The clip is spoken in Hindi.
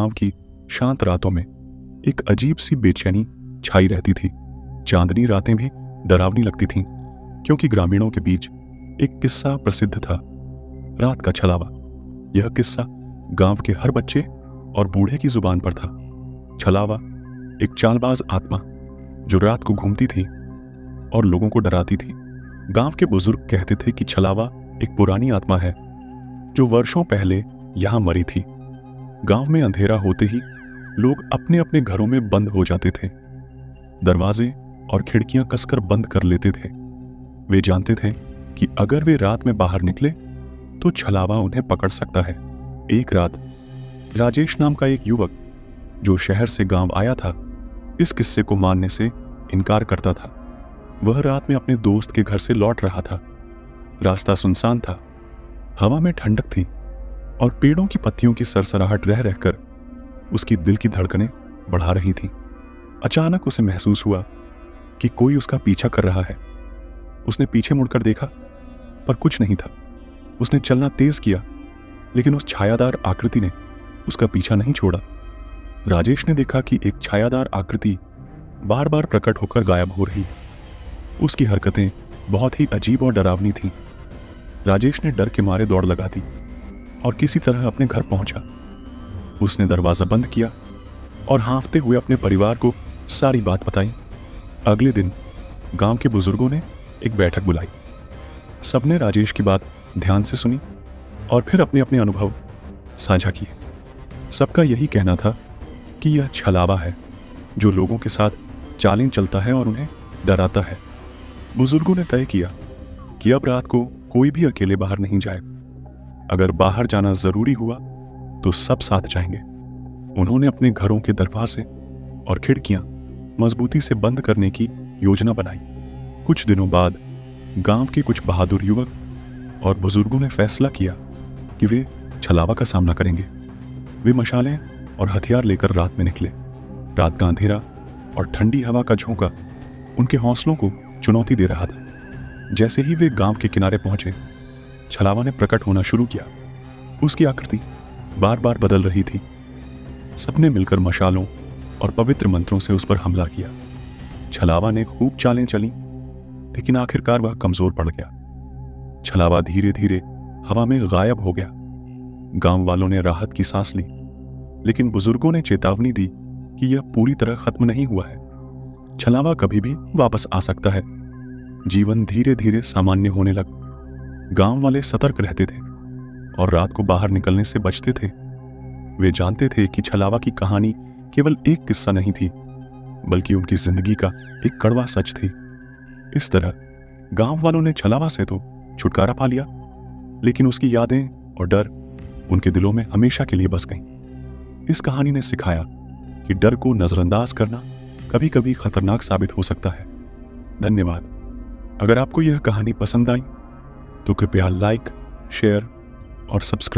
गांव की शांत रातों में एक अजीब सी बेचैनी छाई रहती थी। चांदनी रातें भी डरावनी लगती थीं, क्योंकि ग्रामीणों के बीच एक किस्सा प्रसिद्ध था, रात का छलावा। यह किस्सा गांव के हर बच्चे और बूढ़े की जुबान पर था। छलावा एक चालबाज आत्मा जो रात को घूमती थी और लोगों को डराती थी। गांव के बुजुर्ग कहते थे कि छलावा एक पुरानी आत्मा है जो वर्षों पहले यहां मरी थी। गांव में अंधेरा होते ही लोग अपने अपने घरों में बंद हो जाते थे, दरवाजे और खिड़कियां कसकर बंद कर लेते थे। वे जानते थे कि अगर वे रात में बाहर निकले तो छलावा उन्हें पकड़ सकता है। एक रात राजेश नाम का एक युवक जो शहर से गांव आया था, इस किस्से को मानने से इनकार करता था। वह रात में अपने दोस्त के घर से लौट रहा था। रास्ता सुनसान था, हवा में ठंडक थी और पेड़ों की पत्तियों की सरसराहट रह रहकर उसकी दिल की धड़कनें बढ़ा रही थीं। अचानक उसे महसूस हुआ कि कोई उसका पीछा कर रहा है। उसने पीछे मुड़कर देखा, पर कुछ नहीं था। उसने चलना तेज किया, लेकिन उस छायादार आकृति ने उसका पीछा नहीं छोड़ा। राजेश ने देखा कि एक छायादार आकृति बार बार प्रकट होकर गायब हो रही। उसकी हरकतें बहुत ही अजीब और डरावनी थीं। राजेश ने डर के मारे दौड़ लगा दी और किसी तरह अपने घर पहुंचा। उसने दरवाजा बंद किया और हाँफते हुए अपने परिवार को सारी बात बताई। अगले दिन गांव के बुजुर्गों ने एक बैठक बुलाई। सबने राजेश की बात ध्यान से सुनी और फिर अपने अपने अनुभव साझा किए। सबका यही कहना था कि यह छलावा है जो लोगों के साथ चालें चलता है और उन्हें डराता है। बुजुर्गों ने तय किया कि अब रात को कोई भी अकेले बाहर नहीं जाए। अगर बाहर जाना जरूरी हुआ तो सब साथ जाएंगे। उन्होंने अपने घरों के दरवाजे और खिड़कियां मजबूती से बंद करने की योजना बनाई। कुछ दिनों बाद गांव के कुछ बहादुर युवक और बुजुर्गों ने फैसला किया कि वे छलावा का सामना करेंगे। वे मशालें और हथियार लेकर रात में निकले। रात का अंधेरा और ठंडी हवा का झोंका उनके हौसलों को चुनौती दे रहा था। जैसे ही वे गांव के किनारे पहुंचे, छलावा ने प्रकट होना शुरू किया। उसकी आकृति बार बार बदल रही थी। सबने मिलकर मशालों और पवित्र मंत्रों से उस पर हमला किया। छलावा ने खूब चालें चली, लेकिन आखिरकार वह कमजोर पड़ गया। छलावा धीरे धीरे हवा में गायब हो गया। गांव वालों ने राहत की सांस ली, लेकिन बुजुर्गों ने चेतावनी दी कि यह पूरी तरह खत्म नहीं हुआ है। छलावा कभी भी वापस आ सकता है। जीवन धीरे धीरे सामान्य होने लगा। गांव वाले सतर्क रहते थे और रात को बाहर निकलने से बचते थे। वे जानते थे कि छलावा की कहानी केवल एक किस्सा नहीं थी, बल्कि उनकी जिंदगी का एक कड़वा सच थी। इस तरह गांव वालों ने छलावा से तो छुटकारा पा लिया, लेकिन उसकी यादें और डर उनके दिलों में हमेशा के लिए बस गईं। इस कहानी ने सिखाया कि डर को नजरअंदाज करना कभी कभी खतरनाक साबित हो सकता है। धन्यवाद। अगर आपको यह कहानी पसंद आई तो कृपया लाइक, शेयर और सब्सक्राइब